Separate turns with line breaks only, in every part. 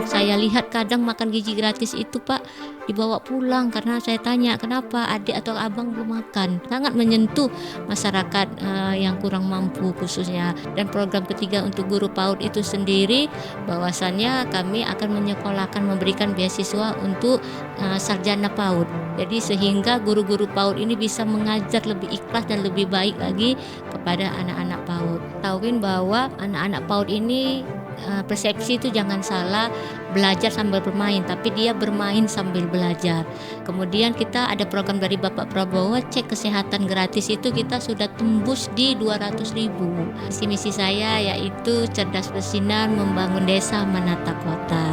Saya lihat kadang makan gizi gratis itu Pak dibawa pulang karena saya tanya kenapa adik atau abang belum makan. Sangat menyentuh masyarakat yang kurang mampu khususnya. Dan program ketiga untuk guru PAUD itu sendiri bahwasannya kami akan menyekolahkan memberikan beasiswa untuk sarjana PAUD. Jadi sehingga guru-guru PAUD ini bisa mengajar lebih ikhlas dan lebih baik lagi kepada anak-anak PAUD. Tahuin bahwa anak-anak PAUD ini persepsi itu jangan salah, belajar sambil bermain, tapi dia bermain sambil belajar. Kemudian kita ada program dari Bapak Prabowo, cek kesehatan gratis itu kita sudah tembus di 200.000. Misi saya yaitu cerdas bersinar, membangun desa, menata kota.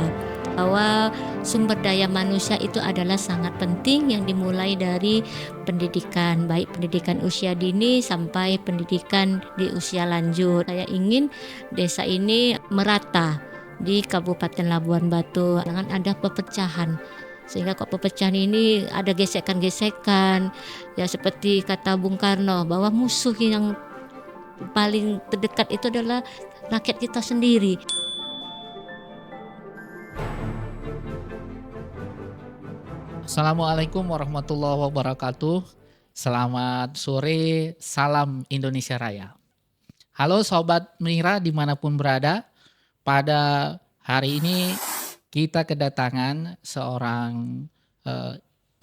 Bahwa sumber daya manusia itu adalah sangat penting yang dimulai dari pendidikan, baik pendidikan usia dini sampai pendidikan di usia lanjut. Saya ingin desa ini merata di Kabupaten Labuan Batu, jangan ada perpecahan. Sehingga kok perpecahan ini ada gesekan-gesekan, ya seperti kata Bung Karno bahwa musuh yang paling terdekat itu adalah rakyat kita sendiri.
Assalamualaikum warahmatullahi wabarakatuh. Selamat sore, salam Indonesia Raya. Halo Sobat Mira dimanapun berada. Pada hari ini kita kedatangan seorang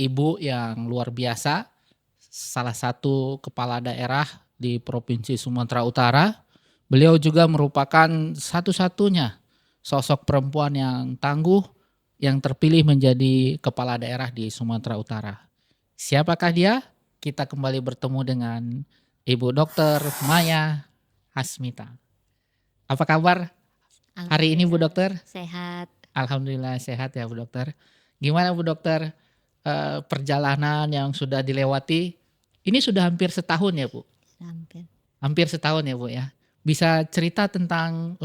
ibu yang luar biasa. Salah satu kepala daerah di Provinsi Sumatera Utara. Beliau juga merupakan satu-satunya sosok perempuan yang tangguh yang terpilih menjadi kepala daerah di Sumatera Utara. Siapakah dia? Kita kembali bertemu dengan Ibu Dr. Maya Hasmita. Apa kabar hari ini Bu Dokter?
Sehat.
Alhamdulillah sehat ya Bu Dokter. Gimana Bu Dokter perjalanan yang sudah dilewati? Ini sudah hampir setahun ya Bu? Hampir setahun ya Bu ya. Bisa cerita tentang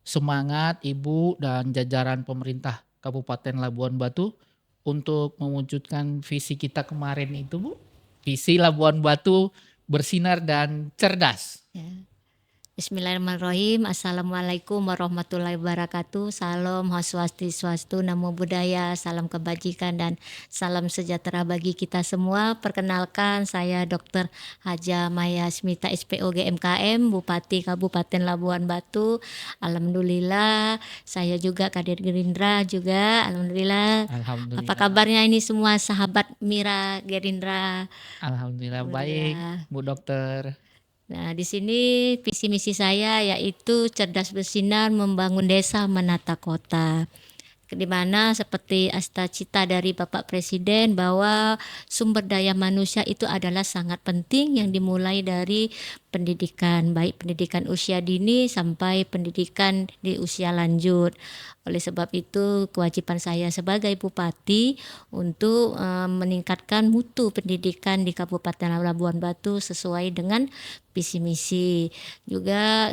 semangat Ibu dan jajaran pemerintah Kabupaten Labuan Batu untuk mewujudkan visi kita kemarin itu Bu. Visi Labuan Batu bersinar dan cerdas.
Ya. Bismillahirrahmanirrahim. Assalamualaikum warahmatullahi wabarakatuh. Salam Swastiastu, Namo Buddhaya, salam kebajikan dan salam sejahtera bagi kita semua. Perkenalkan saya Dr. Haja Maya Hasmita SPOG MKM, Bupati Kabupaten Labuan Batu. Alhamdulillah, saya juga kader Gerindra juga. Alhamdulillah.
Alhamdulillah.
Apa kabarnya ini semua sahabat Mira Gerindra?
Alhamdulillah baik Bu Dokter.
Nah, di sini visi misi saya yaitu cerdas bersinar, membangun desa, menata kota. Di mana seperti cita dari Bapak Presiden bahwa sumber daya manusia itu adalah sangat penting yang dimulai dari pendidikan, baik pendidikan usia dini sampai pendidikan di usia lanjut. Oleh sebab itu kewajiban saya sebagai Bupati untuk meningkatkan mutu pendidikan di Kabupaten Labuan Batu sesuai dengan visi misi. Juga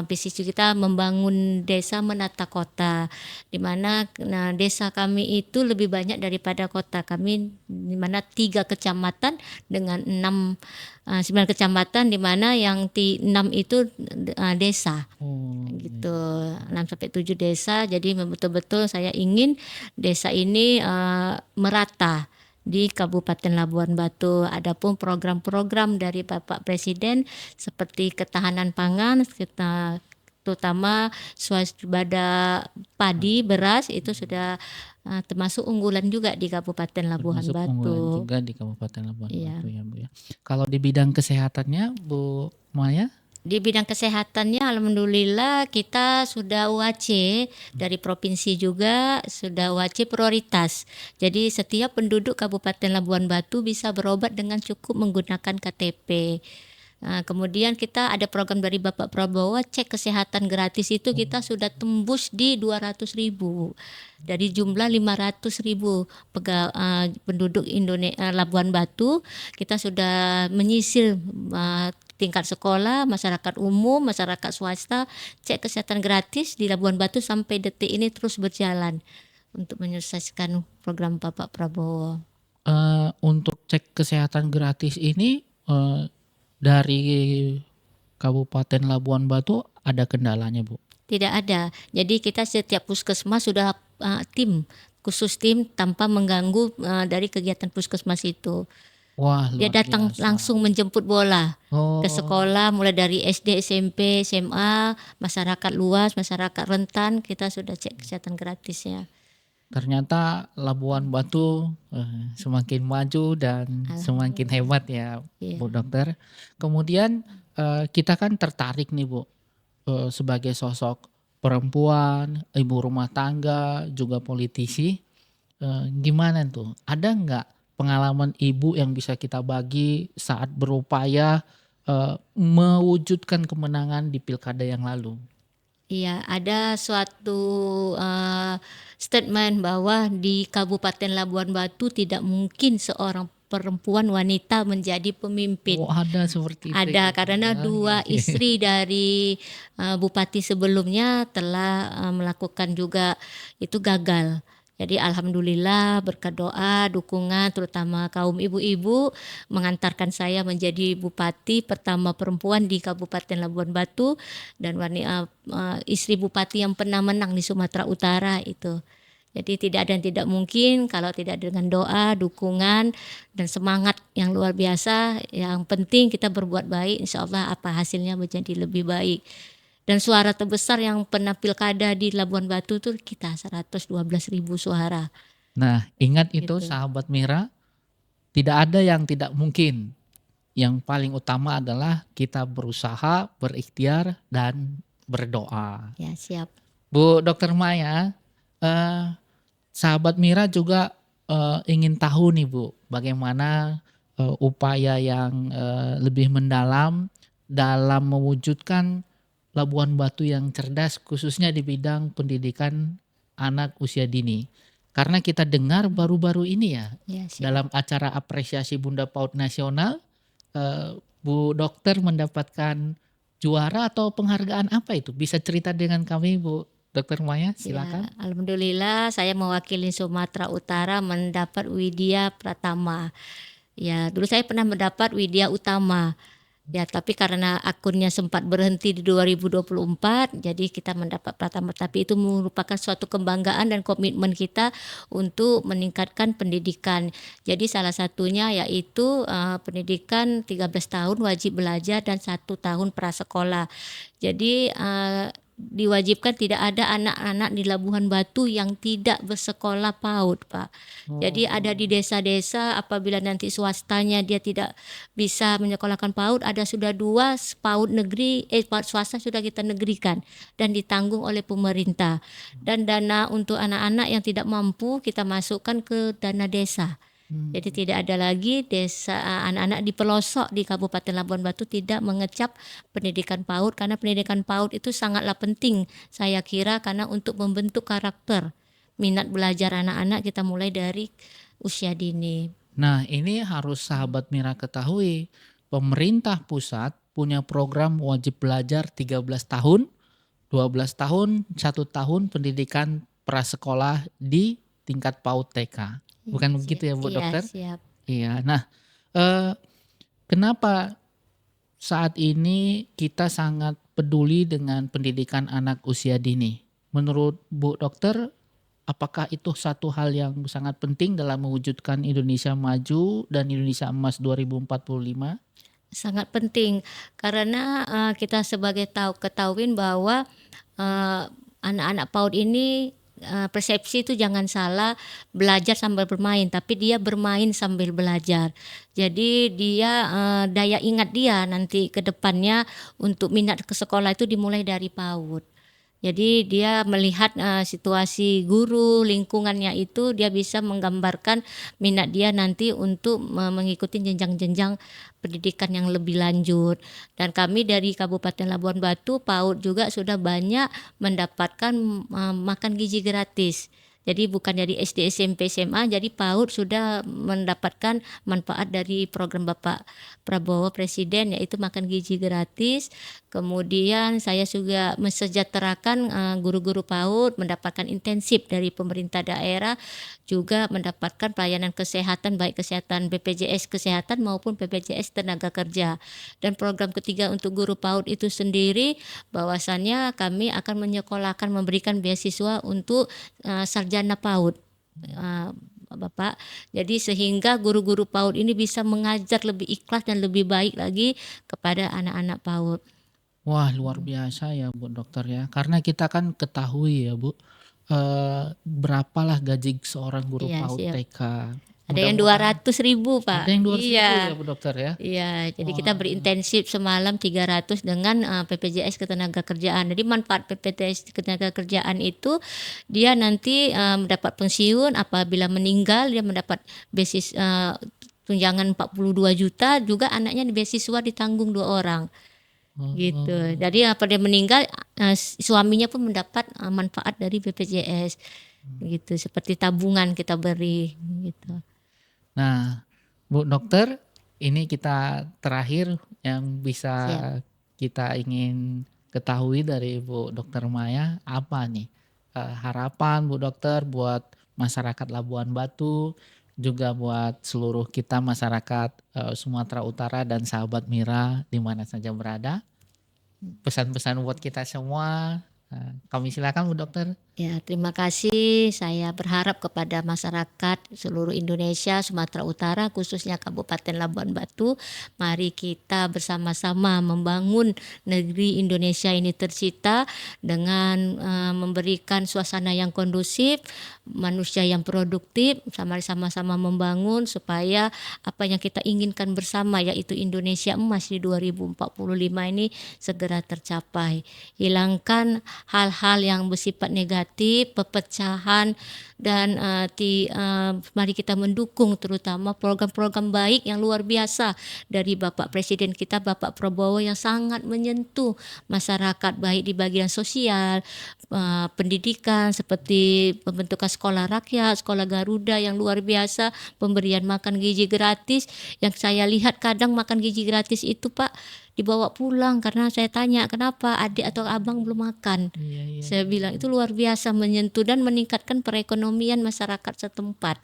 visi kita membangun desa menata kota, di mana desa kami itu lebih banyak daripada kota. Kami di mana 3 kecamatan dengan 9 kecamatan, di mana yang 6 itu desa. Gitu. 6-7 desa. Jadi betul-betul saya ingin desa ini merata di Kabupaten Labuan Batu. Adapun program-program dari Bapak Presiden seperti ketahanan pangan, kita terutama swasembada padi, beras itu sudah termasuk unggulan juga di Kabupaten Labuan Batu.
Unggulan juga di Kabupaten Labuan Batu ya Bu ya. Kalau di bidang kesehatannya Bu Maya?
Di bidang kesehatannya alhamdulillah kita sudah UAC dari provinsi juga sudah UAC prioritas. Jadi setiap penduduk Kabupaten Labuan Batu bisa berobat dengan cukup menggunakan KTP. Kemudian kita ada program dari Bapak Prabowo, cek kesehatan gratis itu kita sudah tembus di 200.000. Dari jumlah 500.000 penduduk Labuan Batu, kita sudah menyisir tingkat sekolah, masyarakat umum, masyarakat swasta, cek kesehatan gratis di Labuan Batu sampai detik ini terus berjalan untuk menyelesaikan program Bapak Prabowo.
Untuk cek kesehatan gratis ini dari Kabupaten Labuan Batu ada kendalanya Bu?
Tidak ada. Jadi kita setiap puskesmas sudah tim, khusus tim tanpa mengganggu dari kegiatan puskesmas itu.
Wah,
Dia
luar
datang
biasa.
langsung menjemput bola ke
Oh,
sekolah mulai dari SD, SMP, SMA, masyarakat luas, masyarakat rentan kita sudah cek kesehatan gratisnya.
ternyata Labuan Batu semakin maju dan semakin
Alhamdulillah.
hebat ya,
Iya.
Bu Dokter. Kemudian kita kan tertarik nih Bu, sebagai sosok perempuan, ibu rumah tangga, juga politisi. Gimana tuh? Ada nggak pengalaman ibu yang bisa kita bagi saat berupaya mewujudkan kemenangan di pilkada yang lalu?
Iya, ada suatu statement bahwa di Kabupaten Labuan Batu tidak mungkin seorang perempuan wanita menjadi
Oh,
pemimpin.
ada seperti itu ya
Ada
Bu
karena
ya. Iya,
dua
iya.
istri dari bupati sebelumnya telah melakukan juga itu gagal. Jadi alhamdulillah berkat doa, dukungan terutama kaum ibu-ibu mengantarkan saya menjadi bupati pertama perempuan di Kabupaten Labuan Batu dan istri bupati yang pernah menang di Sumatera Utara itu. Jadi tidak ada yang tidak mungkin kalau tidak dengan doa, dukungan, dan semangat yang luar biasa. Yang penting kita berbuat baik, insya Allah apa hasilnya menjadi lebih baik. Dan suara terbesar yang pernah pilkada di Labuan Batu tuh kita 112.000 suara.
Nah, ingat itu
Gitu.
sahabat Mira, tidak ada yang tidak mungkin. Yang paling utama adalah kita berusaha, berikhtiar, dan berdoa.
Ya siap.
Bu Dokter Maya, eh, sahabat Mira juga ingin tahu nih Bu, bagaimana upaya yang lebih mendalam dalam mewujudkan Labuan Batu yang cerdas, khususnya di bidang pendidikan anak usia dini. Karena kita dengar baru-baru ini ya,
Ya siap.
dalam acara apresiasi Bunda PAUD Nasional, Bu Dokter mendapatkan juara atau penghargaan apa itu? Bisa cerita dengan kami Bu Dokter Maya, silakan.
Ya, alhamdulillah saya mewakili Sumatera Utara mendapat Widya Pratama. Ya, dulu saya pernah mendapat Widya Utama. Ya, tapi karena akunnya sempat berhenti di 2024, jadi kita mendapat Pratama. Tapi itu merupakan suatu kebanggaan dan komitmen kita untuk meningkatkan pendidikan. Jadi salah satunya yaitu pendidikan 13 tahun wajib belajar dan 1 tahun prasekolah. Jadi diwajibkan tidak ada anak-anak di Labuhan Batu yang tidak bersekolah PAUD, Pak. Jadi ada di desa-desa apabila nanti swastanya dia tidak bisa menyekolahkan PAUD, ada sudah 2 PAUD negeri, PAUD swasta sudah kita negerikan dan ditanggung oleh pemerintah. Dan dana untuk anak-anak yang tidak mampu kita masukkan ke dana desa. Jadi tidak ada lagi desa anak-anak di pelosok di Kabupaten Labuan Batu tidak mengecap pendidikan PAUD karena pendidikan PAUD itu sangatlah penting saya kira karena untuk membentuk karakter minat belajar anak-anak kita mulai dari usia dini.
Nah, ini harus sahabat Mira ketahui, pemerintah pusat punya program wajib belajar 13 tahun, 12 tahun, 1 tahun pendidikan prasekolah di tingkat PAUD TK. Bukan begitu ya Bu
Iya
Dokter?
siap.
Iya. Nah, kenapa saat ini kita sangat peduli dengan pendidikan anak usia dini? Menurut Bu Dokter, apakah itu satu hal yang sangat penting dalam mewujudkan Indonesia maju dan Indonesia emas 2045?
Sangat penting karena kita sebagai ketahuin bahwa anak-anak PAUD ini persepsi itu jangan salah belajar sambil bermain, tapi dia bermain sambil belajar. Jadi dia daya ingat dia nanti ke depannya untuk minat ke sekolah itu dimulai dari PAUD. Jadi dia melihat situasi guru, lingkungannya itu dia bisa menggambarkan minat dia nanti untuk mengikuti jenjang-jenjang pendidikan yang lebih lanjut. Dan kami dari Kabupaten Labuan Batu, PAUD juga sudah banyak mendapatkan makan gizi gratis. Jadi bukan dari SD, SMP, SMA, jadi PAUD sudah mendapatkan manfaat dari program Bapak Prabowo Presiden, yaitu makan gizi gratis. Kemudian saya juga mensejahterakan guru-guru PAUD mendapatkan intensif dari pemerintah daerah, juga mendapatkan pelayanan kesehatan baik kesehatan BPJS Kesehatan maupun BPJS Tenaga Kerja. Dan program ketiga untuk guru PAUD itu sendiri, bahwasannya kami akan menyekolahkan, memberikan beasiswa untuk sarjana PAUD, Bapak. Jadi sehingga guru-guru PAUD ini bisa mengajar lebih ikhlas dan lebih baik lagi kepada anak-anak PAUD.
Wah, luar biasa ya Bu Dokter ya. Karena kita kan ketahui ya Bu, berapalah gaji seorang guru
Iya,
PAUD
siap.
TK.
Ada yang
Mudah-mudahan
200.000,
ada
Pak.
yang 200.000 ya
Iya.
Bu Dokter ya.
Iya, jadi kita
Wah,
berintensif semalam 300 dengan PPJS Ketenagakerjaan. Jadi manfaat PPJS Ketenagakerjaan itu dia nanti mendapat pensiun, apabila meninggal dia mendapat tunjangan 42 juta, juga anaknya beasiswa ditanggung 2 orang. Gitu.
oh,
Jadi apa dia meninggal, suaminya pun mendapat manfaat dari BPJS. Gitu, seperti tabungan kita beri gitu.
Nah, Bu Dokter, ini kita terakhir yang bisa
Siap.
kita ingin ketahui dari Bu Dokter Maya apa nih harapan Bu Dokter buat masyarakat Labuan Batu, juga buat seluruh kita masyarakat Sumatera Utara dan sahabat Mira di mana saja berada. Pesan-pesan buat kita semua. Kami silakan Bu Dokter.
Ya, terima kasih. Saya berharap kepada masyarakat seluruh Indonesia, Sumatera Utara, khususnya Kabupaten Labuan Batu, mari kita bersama-sama membangun negeri Indonesia ini tercipta dengan memberikan suasana yang kondusif, manusia yang produktif, sama-sama membangun supaya apa yang kita inginkan bersama, yaitu Indonesia emas di 2045 ini segera tercapai. Hilangkan hal-hal yang bersifat negatif, perpecahan, dan mari kita mendukung terutama program-program baik yang luar biasa dari Bapak Presiden kita, Bapak Prabowo, yang sangat menyentuh masyarakat baik di bagian sosial, pendidikan, seperti pembentukan sekolah rakyat, sekolah Garuda yang luar biasa, pemberian makan gizi gratis, yang saya lihat kadang makan gizi gratis itu Pak dibawa pulang, karena saya tanya kenapa adik atau abang belum makan.
Iya,
Saya bilang itu luar biasa menyentuh dan meningkatkan perekonomian masyarakat setempat.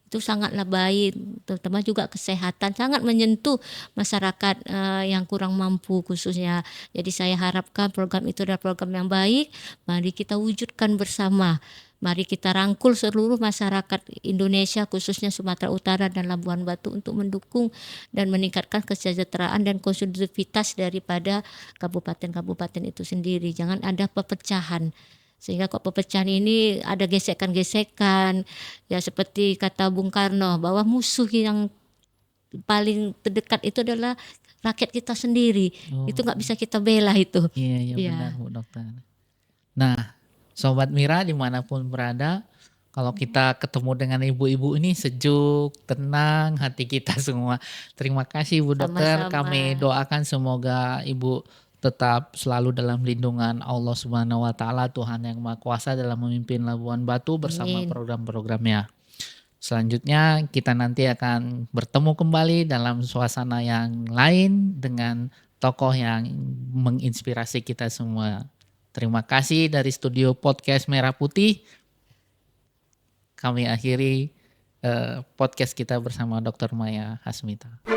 Itu sangatlah baik, terutama juga kesehatan, sangat menyentuh masyarakat yang kurang mampu khususnya. Jadi saya harapkan program itu adalah program yang baik, mari kita wujudkan bersama. Mari kita rangkul seluruh masyarakat Indonesia, khususnya Sumatera Utara dan Labuan Batu, untuk mendukung dan meningkatkan kesejahteraan dan kondusivitas daripada kabupaten-kabupaten itu sendiri. Jangan ada perpecahan. Sehingga kok perpecahan ini ada gesekan-gesekan, ya seperti kata Bung Karno, bahwa musuh yang paling terdekat itu adalah rakyat kita sendiri. Itu nggak bisa kita bela itu.
Iya,
Ya.
benar Bu Dokter. Nah, Sobat Mira dimanapun berada, kalau kita ketemu dengan ibu-ibu ini sejuk, tenang hati kita semua. Terima kasih Bu Dokter,
Sama-sama.
kami doakan semoga Ibu tetap selalu dalam lindungan Allah Subhanahu wa Ta'ala, Tuhan yang Maha Kuasa, dalam memimpin Labuan Batu bersama
Amin.
program-programnya. Selanjutnya kita nanti akan bertemu kembali dalam suasana yang lain dengan tokoh yang menginspirasi kita semua. Terima kasih dari studio podcast Merah Putih. Kami akhiri podcast kita bersama Dr. Maya Hasmita.